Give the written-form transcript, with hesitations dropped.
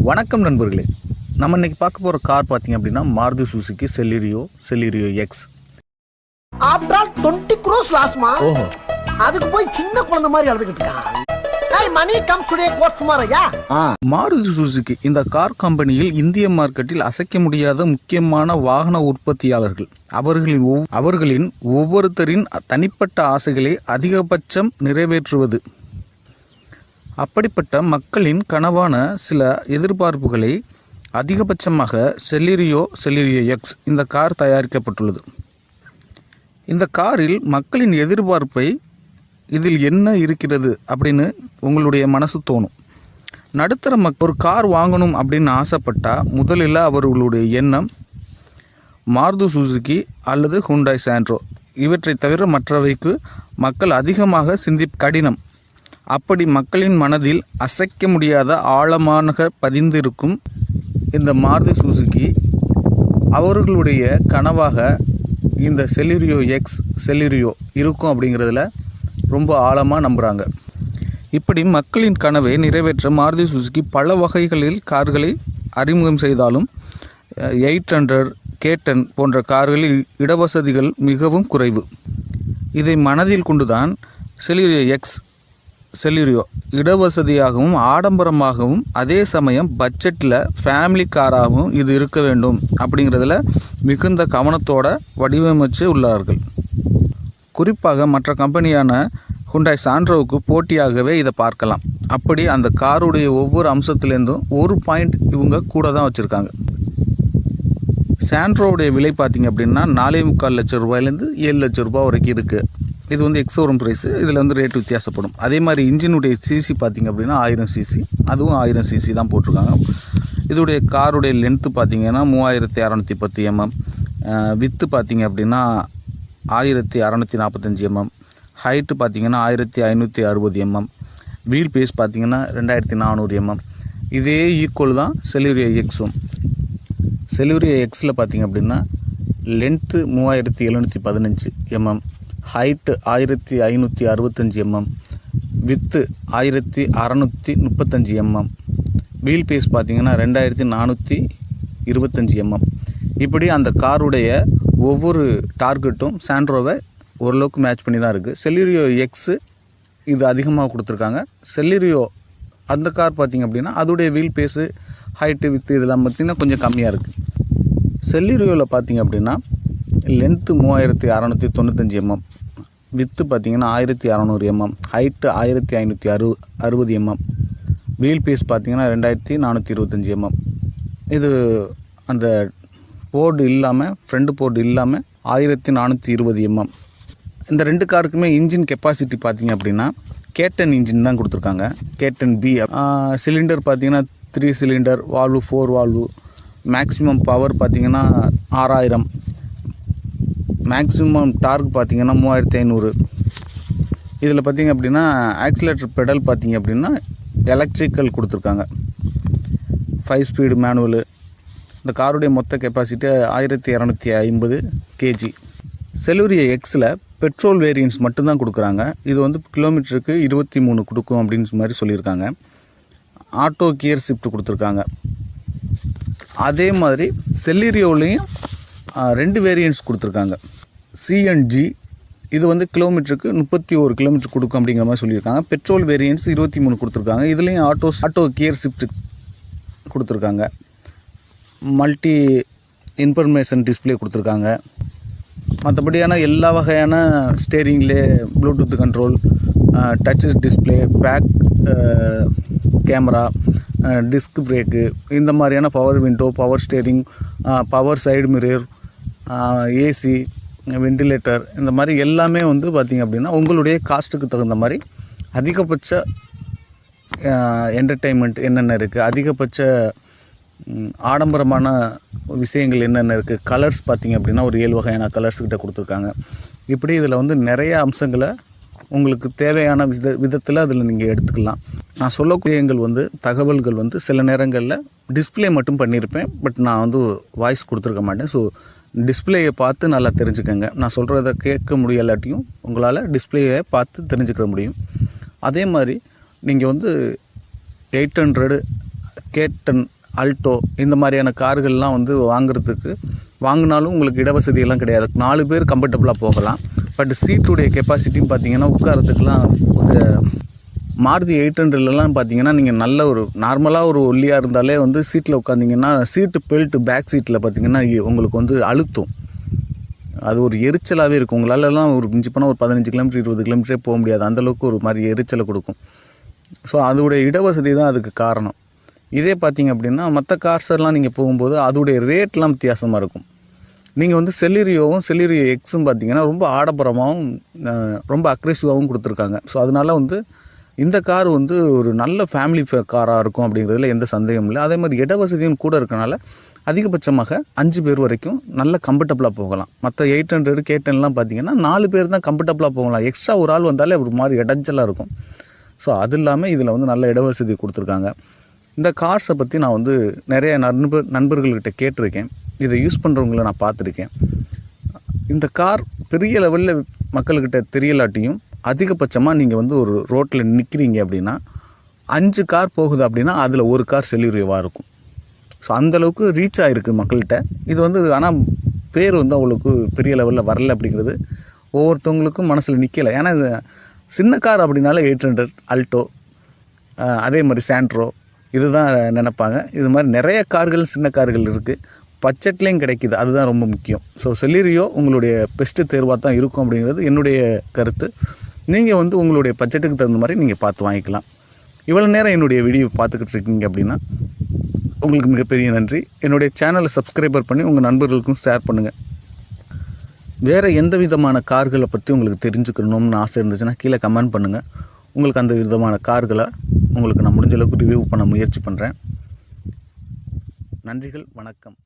வணக்கம் நண்பர்களே, நம்ம இன்றைக்கி பார்க்க போகிற கார் பார்த்தீங்க அப்படின்னா Maruti Suzuki Celerio X. After all 20 crores லாஸ்ட்மா. அதுக்கு போய் சின்ன குழந்தை மாதிரி அழுதுகிட்டு இருக்கான். மணி கம்ஸ் டுடே கோட் சுமாரையா. மாருதி சுசுகி இந்த கார் கம்பெனியில் இந்திய மார்க்கெட்டில் அசைக்க முடியாத முக்கியமான வாகன உற்பத்தியாளர்கள். அவர்களின் ஒவ்வொருத்தரின் தனிப்பட்ட ஆசைகளை அதிகபட்சம் நிறைவேற்றுவது. அப்படிப்பட்ட மக்களின் கனவான சில எதிர்பார்ப்புகளை அதிகபட்சமாக செலிரியோ எக்ஸ் இந்த கார் தயாரிக்கப்பட்டுள்ளது. இந்த காரில் மக்களின் எதிர்பார்ப்பை இதில் என்ன இருக்கிறது அப்படின்னு உங்களுடைய மனசு தோணும். நடுத்தர ஒரு கார் வாங்கணும் அப்படின்னு ஆசைப்பட்டால் முதலில் அவர்களுடைய எண்ணம் மாருதி சுசுகி அல்லது ஹுண்டாய் சாண்ட்ரோ. இவற்றை தவிர மற்றவைக்கு மக்கள் அதிகமாக கடினம். அப்படி மக்களின் மனதில் அசைக்க முடியாத ஆழமாக பதிந்திருக்கும் இந்த மாருதி சுசுகி அவர்களுடைய கனவாக இந்த செலிரியோ இருக்கும் அப்படிங்கிறதுல ரொம்ப ஆழமாக நம்புகிறாங்க. இப்படி மக்களின் கனவை நிறைவேற்ற மாருதி சுசுகி பல வகைகளில் கார்களை அறிமுகம் செய்தாலும் 800 K10 போன்ற கார்களில் இடவசதிகள் மிகவும் குறைவு. இதை மனதில் கொண்டுதான் செலிரியோ இடவசதியாகவும் ஆடம்பரமாகவும் அதே சமயம் பட்ஜெட்டில் ஃபேமிலி காராகவும் இது இருக்க வேண்டும் அப்படிங்கிறதுல மிகுந்த கவனத்தோடு வடிவமைச்சு உள்ளார்கள். குறிப்பாக மற்ற கம்பெனியான ஹுண்டாய் சாண்ட்ரோவுக்கு போட்டியாகவே இதை பார்க்கலாம். அப்படி அந்த காருடைய ஒவ்வொரு அம்சத்துலேருந்தும் ஒரு பாயிண்ட் இவங்க கூட தான் வச்சுருக்காங்க. சாண்ட்ரோவுடைய விலை பார்த்திங்க அப்படின்னா 4.25 லட்சம் ரூபாயிலேருந்து 7 லட்சம் ரூபாய் வரைக்கும் இருக்குது. இது வந்து எக்ஸோரூம் ப்ரைஸு. இதில் வந்து ரேட் வித்தியாசப்படும். அதே மாதிரி இன்ஜினுடைய சிசி பார்த்திங்க அப்படின்னா 1000 cc, அதுவும் 1000 cc தான் போட்டிருக்காங்க. இதோடைய காருடைய லென்த்து பார்த்திங்கன்னா 3610 mm, வித்து பார்த்திங்க அப்படின்னா 1645 mm, ஹைட்டு பார்த்திங்கன்னா 1560 mm, வீல் பேஸ் பார்த்திங்கன்னா 2400 mm. இதே ஈக்குவல் தான் செலிரியோ எக்ஸும். செலிரியோ எக்ஸில் பார்த்திங்க அப்படின்னா length 3715 mm, height 1565 mm, with 1635 mm, wheel base பார்த்திங்கன்னா 2425 mm. இப்படி அந்த காருடைய ஒவ்வொரு டார்கெட்டும் சாண்ட்ரோவை ஓரளவுக்கு மேட்ச் பண்ணி தான் இருக்குது. செலிரியோ எக்ஸு இது அதிகமாக கொடுத்துருக்காங்க. செலிரியோ அந்த கார் பார்த்திங்க அப்படின்னா அதோடைய வீல் பேஸு ஹைட்டு வித்து இதெல்லாம் பார்த்திங்கன்னா கொஞ்சம் கம்மியாக இருக்குது. செலிரியோவில் பார்த்திங்க அப்படின்னா லென்த்து 3695 mm, வித்து பார்த்திங்கன்னா 1600 mm, height 1560 mm, wheel base பார்த்திங்கன்னா 2425 mm. இது அந்த போர்டு இல்லாமல் ஃப்ரண்ட் போர்டு இல்லாமல் 1420 mm. இந்த ரெண்டு காருக்குமே இன்ஜின் கெப்பாசிட்டி பார்த்திங்க அப்படின்னா K10 இன்ஜின் தான் கொடுத்துருக்காங்க. K10B. சிலிண்டர் பார்த்திங்கன்னா 3 cylinder, valve 4 valve. Maximum power பார்த்திங்கன்னா 6000, மேக்ஸிமம் டார்க் பார்த்திங்கன்னா 3500. இதில் பார்த்திங்க அப்படின்னா ஆக்சிலேட்டர் பெடல் பார்த்திங்க அப்படின்னா எலக்ட்ரிக்கல் கொடுத்துருக்காங்க. 5 ஸ்பீடு மேனுவலு. இந்த காருடைய மொத்த கெப்பாசிட்டி 1250 kg. செலிரியோ எக்ஸில் பெட்ரோல் வேரியன்ஸ் மட்டும்தான் கொடுக்குறாங்க. இது வந்து கிலோமீட்டருக்கு 23 கொடுக்கும் அப்படின்னு மாதிரி சொல்லியிருக்காங்க. ஆட்டோ கியர் ஷிஃப்ட் கொடுத்துருக்காங்க. அதே மாதிரி செலிரியோலையும் 2 வேரியன்ட்ஸ் கொடுத்துருக்காங்க. CNG. இது வந்து கிலோமீட்டருக்கு 31 கிலோமீட்டர் கொடுக்கும் அப்படிங்கிற மாதிரி சொல்லியிருக்காங்க. பெட்ரோல் வேரியன்ட்ஸ் 23 கொடுத்துருக்காங்க. இதுலேயும் ஆட்டோ கியர் ஷிஃப்ட் கொடுத்துருக்காங்க. மல்டி இன்ஃபர்மேஷன் டிஸ்பிளே கொடுத்துருக்காங்க. மற்றபடியான எல்லா வகையான ஸ்டேரிங்லே Bluetooth control, touch display, back camera, disc brake, இந்த மாதிரியான power window, power steering, power side mirror, AC, ventilator, இந்த மாதிரி எல்லாமே வந்து பார்த்திங்க அப்படின்னா உங்களுடைய காஸ்ட்டுக்கு தகுந்த மாதிரி அதிகபட்ச என்டர்டெயின்மெண்ட் என்னென்ன இருக்குது, அதிகபட்ச ஆடம்பரமான விஷயங்கள் என்னென்ன இருக்குது, கலர்ஸ் பார்த்திங்க அப்படின்னா ஒரு 7 வகையான கலர்ஸ்கிட்ட கொடுத்துருக்காங்க. இப்படி இதில் வந்து நிறைய அம்சங்களை உங்களுக்கு தேவையான விதத்தில் அதில் நீங்கள் எடுத்துக்கலாம். நான் சொல்லக்கூடிய தகவல்கள் வந்து சில நேரங்களில் டிஸ்பிளே மட்டும் பண்ணியிருப்பேன். பட் நான் வந்து வாய்ஸ் கொடுத்துருக்க மாட்டேன். ஸோ டிஸ்பிளேயை பார்த்து நல்லா தெரிஞ்சுக்கங்க. நான் சொல்கிறத கேட்க முடியலாட்டியும் உங்களால் டிஸ்பிளேயை பார்த்து தெரிஞ்சுக்க முடியும். அதே மாதிரி நீங்கள் வந்து 800 கேட்டன், அல்டோ இந்த மாதிரியான கார்கள்லாம் வந்து வாங்கினாலும் உங்களுக்கு இடவசதியெல்லாம் கிடையாது. 4 பேர் கம்ஃபர்டபுளாக போகலாம். பட் சீட்டுடைய கெப்பாசிட்டின்னு பார்த்தீங்கன்னா உட்காரத்துக்குலாம் மாருதி 800லலாம் பார்த்தீங்கன்னா நீங்கள் நல்ல ஒரு நார்மலாக ஒரு ஒல்லியாக இருந்தாலே வந்து சீட்டில் உட்காந்திங்கன்னா சீட்டு பெல்ட்டு பேக் சீட்டில் பார்த்தீங்கன்னா உங்களுக்கு வந்து அழுத்தும். அது ஒரு எரிச்சலாகவே இருக்கும். உங்களாலலாம் ஒரு மிஞ்சி போனால் ஒரு 15 கிலோமீட்டர் 20 கிலோமீட்டரே போக முடியாது. அந்தளவுக்கு ஒரு மாதிரி எரிச்சலை கொடுக்கும். ஸோ அதோடைய இடவசதி தான் அதுக்கு காரணம். இதே பார்த்திங்க அப்படின்னா மற்ற கார்ஸெல்லாம் நீங்கள் போகும்போது அதோடைய ரேட்லாம் வித்தியாசமாக இருக்கும். நீங்கள் வந்து செலிரியோவும் செலிரியோ எக்ஸும் பார்த்திங்கன்னா ரொம்ப ஆடம்பரமாகவும் ரொம்ப அக்ரெசிவாகவும் கொடுத்துருக்காங்க. ஸோ அதனால் வந்து இந்த கார் வந்து ஒரு நல்ல ஃபேமிலி காராக இருக்கும் அப்படிங்கிறதுல எந்த சந்தேகமும் இல்லை. அதே மாதிரி இடவசதியும் கூட இருக்கனால அதிகபட்சமாக 5 பேர் வரைக்கும் நல்ல கம்ஃபர்டபுளாக போகலாம். மற்ற 800 கேட்டன்லாம் பார்த்திங்கன்னா 4 பேர் தான் கம்ஃபர்டபுளாக போகலாம். எக்ஸ்ட்ரா ஒரு ஆள் வந்தாலே ஒரு மாதிரி இடைஞ்சலாக இருக்கும். ஸோ அது இல்லாமல் இதில் வந்து நல்ல இடவசதி கொடுத்துருக்காங்க. இந்த கார்ஸை பற்றி நான் வந்து நிறைய நண்பர்கள்கிட்ட கேட்டிருக்கேன். இதை யூஸ் பண்ணுறவங்கள நான் பார்த்துருக்கேன். இந்த கார் பெரிய லெவலில் மக்கள்கிட்ட தெரியலாட்டியும் அதிகபட்சமாக நீங்கள் வந்து ஒரு ரோட்டில் நிற்கிறீங்க அப்படின்னா 5 கார் போகுது அப்படின்னா அதில் ஒரு கார் செலிரியோவாக இருக்கும். ஸோ அந்தளவுக்கு ரீச் ஆகிருக்கு மக்கள்கிட்ட. இது வந்து ஆனால் பேர் வந்து அவ்வளோக்கு பெரிய லெவலில் வரல அப்படிங்கிறது ஒவ்வொருத்தவங்களுக்கும் மனசில் நிற்கலை. ஏன்னா இது சின்ன கார் அப்படின்னாலே 800, அல்டோ, அதே மாதிரி சாண்ட்ரோ இதுதான் நினைப்பாங்க. இது மாதிரி நிறைய கார்கள் சின்ன கார்கள் இருக்குது. பட்ஜெட்லேயும் கிடைக்கிது. அதுதான் ரொம்ப முக்கியம். ஸோ செலிரியோ உங்களுடைய பெஸ்ட்டு தேர்வாக தான் இருக்கும் அப்படிங்கிறது என்னுடைய கருத்து. நீங்கள் வந்து உங்களுடைய பட்ஜெட்டுக்கு தகுந்த மாதிரி நீங்கள் பார்த்து வாங்கிக்கலாம். இவ்வளோ நேரம் என்னுடைய வீடியோ பார்த்துக்கிட்டு இருக்கீங்க அப்படின்னா உங்களுக்கு மிகப்பெரிய நன்றி. என்னுடைய சேனலை சப்ஸ்கிரைபர் பண்ணி உங்கள் நண்பர்களுக்கும் ஷேர் பண்ணுங்கள். வேறு எந்த விதமான கார்களை பற்றி உங்களுக்கு தெரிஞ்சுக்கணும்னு ஆசை இருந்துச்சுன்னா கீழே கமெண்ட் பண்ணுங்கள். உங்களுக்கு அந்த விதமான கார்களை உங்களுக்கு நான் முடிஞ்ச அளவுக்கு ரிவ்யூ பண்ண முயற்சி பண்ணுறேன். நன்றிகள், வணக்கம்.